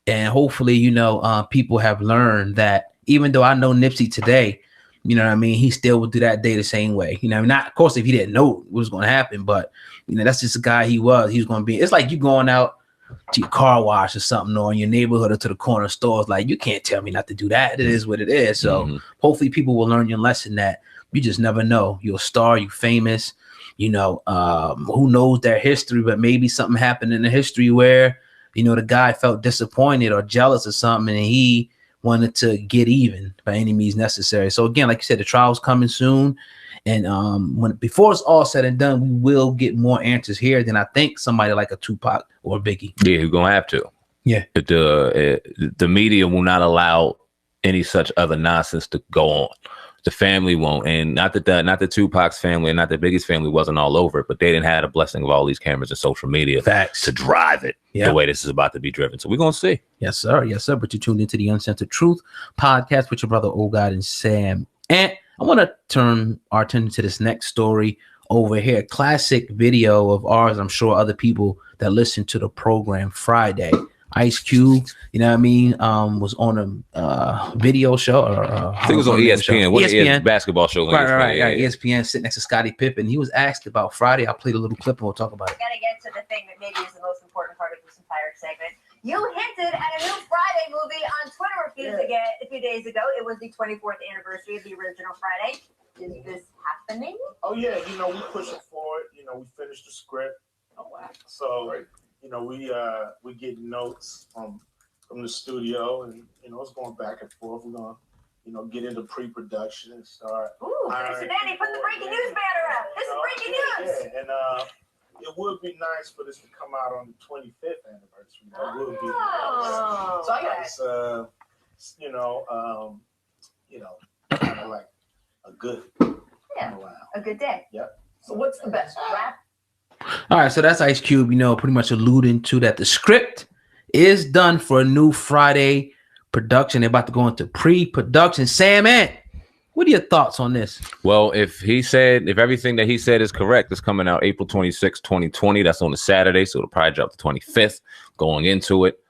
And hopefully, you know, people have learned that even though I know Nipsey today, you know what I mean, he still would do that day the same way. You know, not, of course, if he didn't know what was going to happen, but, you know, that's just the guy he was. He was going to be, it's like you going out to your car wash or something, or in your neighborhood or to the corner stores. Like, you can't tell me not to do that. It is what it is. So hopefully people will learn your lesson that you just never know. You're a star, you famous, you know, who knows their history, but maybe something happened in the history where, you know, the guy felt disappointed or jealous or something, and he wanted to get even by any means necessary. So again, like you said, the trial's coming soon. And before it's all said and done, we will get more answers here than I think somebody like a Tupac or a Biggie. Yeah, you're gonna have to. Yeah, the media will not allow any such other nonsense to go on. The family won't, and not that Tupac's family and not that Biggie's family wasn't all over it, but they didn't have the blessing of all these cameras and social media to drive it the way this is about to be driven. So we're gonna see. Yes, sir. Yes, sir. But you tuned into the Uncensored Truth podcast with your brother Old God and Sam. And I want to turn our attention to this next story over here. Classic video of ours. I'm sure other people that listen to the program Friday. Ice Cube, you know what I mean, was on a video show. I think it was on ESPN. What ESPN basketball show? Right. ESPN sitting next to Scottie Pippen. He was asked about Friday. I played a little clip and we'll talk about it. Gotta get to the thing that maybe is the most important part of this entire segment. You hinted at a new Friday movie on Twitter a few days ago. It was the 24th anniversary of the original Friday. Is this happening? Oh yeah, you know, we push it forward. You know, we finished the script. Oh wow. So you know, we get notes from the studio, and you know, it's going back and forth. We're gonna, you know, get into pre-production and start. Ooh, Mr. Danny, put the breaking news banner up. This is breaking news. Yeah, and it would be nice for this to come out on the 25th anniversary. That would be nice. So I guess, you know, kind of like a good a good day. Yep. So what's the best rap? All right, so that's Ice Cube, you know, pretty much alluding to that the script is done for a new Friday production. They're about to go into pre-production. Sam, what are your thoughts on this? Well, if everything that he said is correct, it's coming out April 26, 2020. That's on a Saturday, so it'll probably drop the 25th going into it.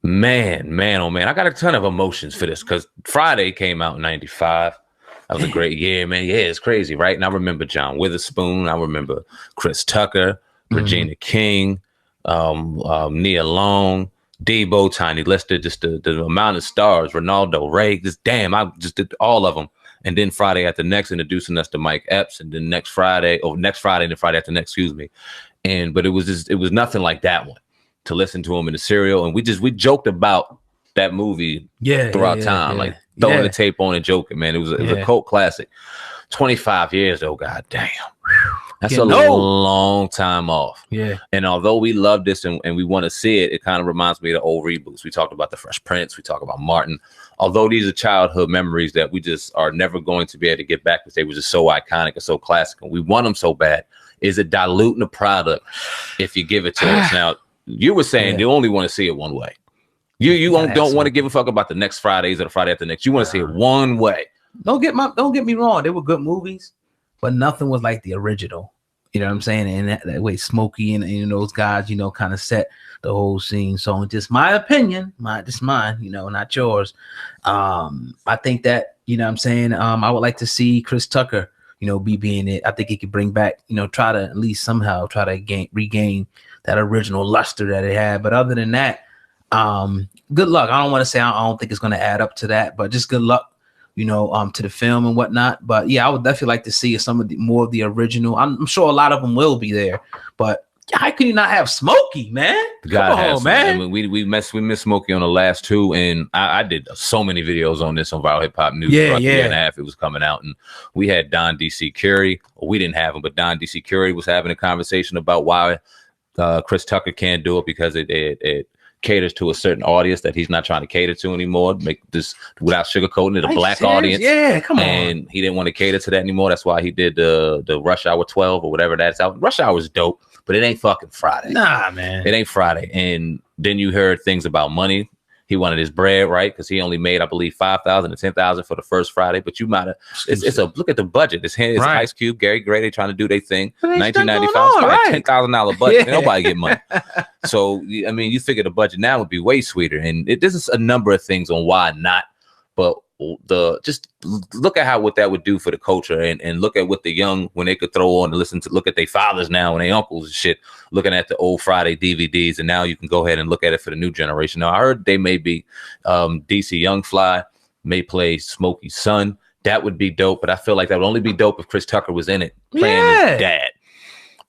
Man, oh man, I got a ton of emotions for this because Friday came out in 95. That was a great year, man. Yeah, it's crazy, right? And I remember John Witherspoon. I remember Chris Tucker, Regina King, Nia Long, Debo, Tiny Lister, just the amount of stars, Ronaldo, Ray, I just did all of them. And then Friday after next, introducing us to Mike Epps, and then next Friday and then Friday after next, excuse me. But it was nothing like that one to listen to him in the serial. And we joked about that movie throughout time, like throwing the tape on and joking, man. It was a cult classic. 25 years though, god damn. That's a long time off. Yeah. And although we love this and we want to see it, it kind of reminds me of the old reboots. We talked about the Fresh Prince, we talk about Martin. Although these are childhood memories that we just are never going to be able to get back because they were just so iconic and so classic, and we want them so bad. Is it diluting the product if you give it to us? Now, you were saying you only want to see it one way. You don't want to give a fuck about the next Fridays or the Friday after next. You want to see it one way. Don't get me wrong. They were good movies, but nothing was like the original. You know what I'm saying? And that way, Smokey and those guys, kind of set the whole scene. So, just my opinion, just mine, not yours. I think that, what I'm saying, I would like to see Chris Tucker, being it. I think he could bring back, try to at least somehow try to regain that original luster that it had. But other than that, good luck. I don't want to say I don't think it's going to add up to that, but just good luck, to the film and whatnot. But yeah, I would definitely like to see some of the more of the original. I'm sure a lot of them will be there, but how can you not have Smokey, man? Come on, man. I mean, we missed Smokey on the last two, and I did so many videos on this on Viral Hip Hop News. Yeah. A year and a half it was coming out, and we had Don DC Curry. We didn't have him, but Don DC Curry was having a conversation about why Chris Tucker can't do it because it caters to a certain audience that he's not trying to cater to anymore. Make this without sugarcoating it, a black audience. Yeah, come on. And he didn't want to cater to that anymore. That's why he did the Rush Hour 12 or whatever that's out. Rush Hour is dope, but it ain't fucking Friday. Nah, man. It ain't Friday. And then you heard things about money. He wanted his bread, right? Because he only made, I believe, $5,000 to $10,000 for the first Friday. But you might have. It's a look at the budget. It's Right. Ice Cube, Gary Gray. They trying to do their thing. But ain't stuff 1995, going on, probably right. $10,000 budget. Yeah. Nobody get money. So I mean, you figure the budget now would be way sweeter. And this is a number of things on why not. But just look at what that would do for the culture, and look at what the young, when they could throw on and look at their fathers now and their uncles and shit, looking at the old Friday DVDs, and now you can go ahead and look at it for the new generation. Now I heard they may be DC Young Fly may play Smokey's son. That would be dope, but I feel like that would only be dope if Chris Tucker was in it playing his dad.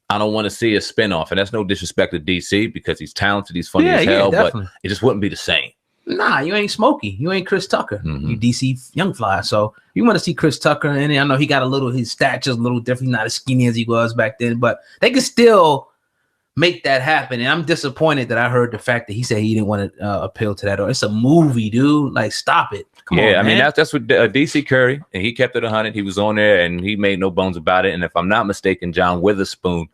I don't want to see a spinoff, and that's no disrespect to DC because he's talented, he's funny as hell, but it just wouldn't be the same. Nah, you ain't Smokey. You ain't Chris Tucker. You DC Young Fly. So you want to see Chris Tucker, and I know he got his stature's a little different. He's not as skinny as he was back then, but they can still make that happen. And I'm disappointed that I heard the fact that he said he didn't want to appeal to that. Or it's a movie, dude. Like, stop it. Come on, I mean, man. that's what DC Curry, and he kept it 100. He was on there, and he made no bones about it. And if I'm not mistaken, John Witherspoon,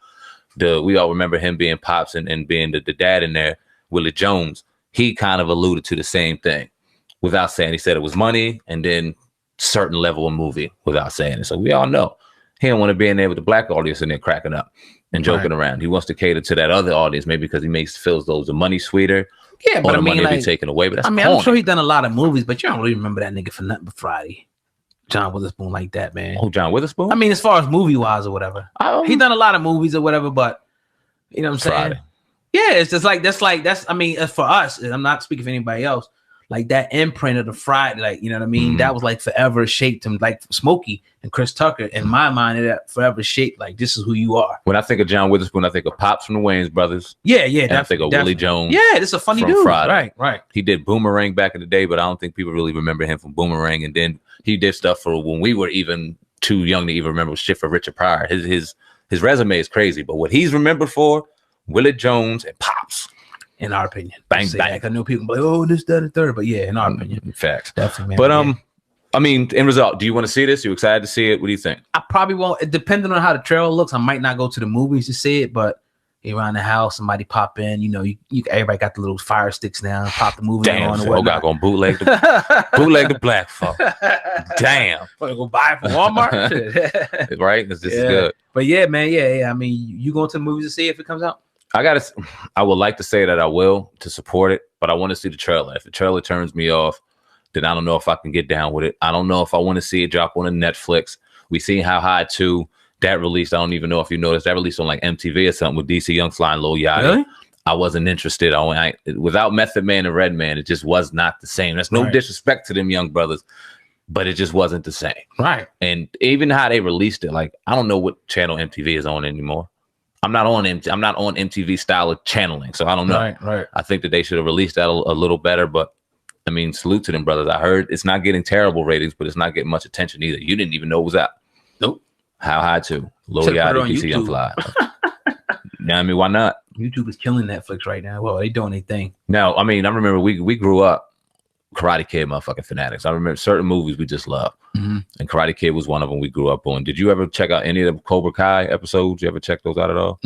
we all remember him being Pops and being the dad in there, Willie Jones. He kind of alluded to the same thing without saying. He said it was money and then certain level of movie without saying it. So we all know he don't want to be in there with the black audience in there cracking up and joking around. He wants to cater to that other audience, maybe because he feels those the money sweeter. Yeah, but or the I mean, money be taken away. But that's I'm sure he's done a lot of movies, but you don't really remember that nigga for nothing but Friday. John Witherspoon like that, man. Oh, John Witherspoon? I mean, as far as movie wise or whatever, he done a lot of movies or whatever, but you know what I'm saying? Friday. Yeah, it's just that's I mean, for us, I'm not speaking for anybody else. Like that imprint of the Friday, like, you know what I mean? That was like forever shaped him, like Smokey and Chris Tucker. In my mind, that forever shaped, like, this is who you are. When I think of John Witherspoon, I think of Pops from the Wayans Brothers. Yeah. And I think of Willie Jones. Yeah, this is a funny dude. Friday. Right. He did Boomerang back in the day, but I don't think people really remember him from Boomerang. And then he did stuff for when we were even too young to even remember shit for Richard Pryor. His resume is crazy, but what he's remembered for, Willie Jones and Pops. In our opinion. Bang. I know people be like, oh, this, that, and third. But yeah, in our opinion. Facts. Definitely, man. But yeah. I mean, end result, do you want to see this? You excited to see it? What do you think? I probably won't. Depending on how the trailer looks, I might not go to the movies to see it, but around the house, somebody pop in. You know, you everybody got the little fire sticks now. Pop the movie on. Damn, God gonna bootleg the black folk. Damn, go buy it from Walmart, right? This is good. But yeah, man, yeah. I mean, you going to the movies to see it if it comes out? I would like to say that I will to support it, but I want to see the trailer. If the trailer turns me off, then I don't know if I can get down with it. I don't know if I want to see it drop on a Netflix. We seen How High 2 that released. I don't even know if you noticed that released on like MTV or something with DC Young Fly and Lil Yachty. Really? I wasn't interested. Without Method Man and Redman, it just was not the same. That's no disrespect to them young brothers, but it just wasn't the same. Right. And even how they released it, like, I don't know what channel MTV is on anymore. I'm not on MTV style of channeling, so I don't know. Right. I think that they should have released that a little better, but I mean, salute to them brothers. I heard it's not getting terrible ratings, but it's not getting much attention either. You didn't even know it was out. Nope. How High 2? Lil Yachty, DC Young Fly. I mean, why not? YouTube is killing Netflix right now. Well, they doing their thing. Now, I mean, I remember we grew up Karate Kid motherfucking fanatics. I remember certain movies we just love. And Karate Kid was one of them we grew up on. Did you ever check out any of the Cobra Kai episodes? You ever check those out at all?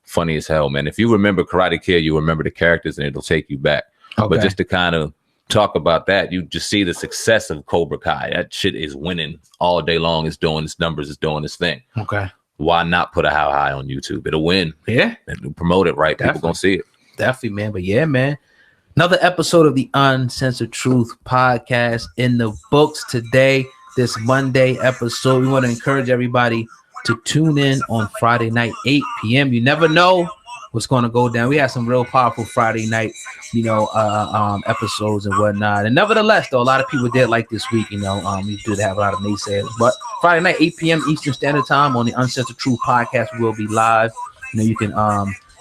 Funny as hell, man. If you remember Karate Kid, you remember the characters and it'll take you back. Okay. But just to kind of talk about that, you just see the success of Cobra Kai. That shit is winning all day long. It's doing its numbers. It's doing its thing. Okay. why not put a how high on YouTube? It'll win. Yeah. And promote it right. Definitely. People gonna see it. Definitely, man. But yeah, man. Another episode of the Uncensored Truth podcast in the books today. This Monday episode. We want to encourage everybody to tune in on Friday night, 8 p.m. You never know what's going to go down. We had some real powerful Friday night, episodes and whatnot. And nevertheless, though, a lot of people did like this week. We did have a lot of naysayers. But Friday night, 8 p.m. Eastern Standard Time on the Uncensored Truth podcast will be live. You can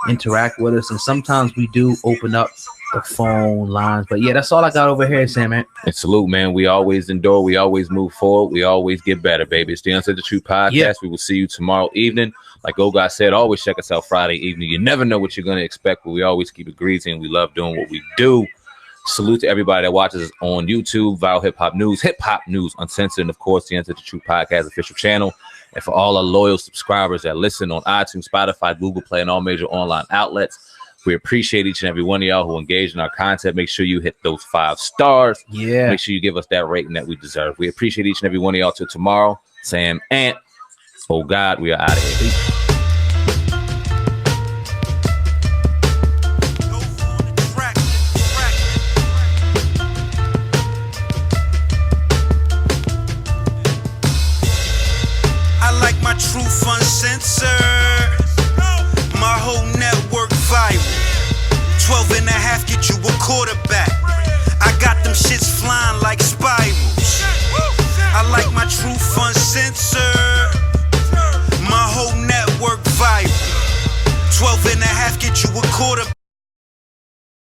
interact with us, and sometimes we do open up the phone lines. But yeah, that's all I got over here, Sam, man. And salute, man. We always endure. We always move forward. We always get better, baby. It's the Uncensored Truth podcast. Yeah. We will see you tomorrow evening. Like old guy said, always check us out Friday evening. You never know what you're going to expect, but we always keep it greasy, and we love doing what we do. Salute to everybody that watches us on YouTube, Viral Hip Hop News Uncensored, and of course, the Uncensored Truth podcast official channel. And for all our loyal subscribers that listen on iTunes, Spotify, Google Play, and all major online outlets, we appreciate each and every one of y'all who engage in our content. Make sure you hit those 5 stars. Yeah. Make sure you give us that rating that we deserve. We appreciate each and every one of y'all. Till tomorrow, Sam Ant. Oh God, we are out of here. I like my truth uncensored. My whole network viral. 12 and a half get you a quarterback. I got them shits flying like spirals. I like my truth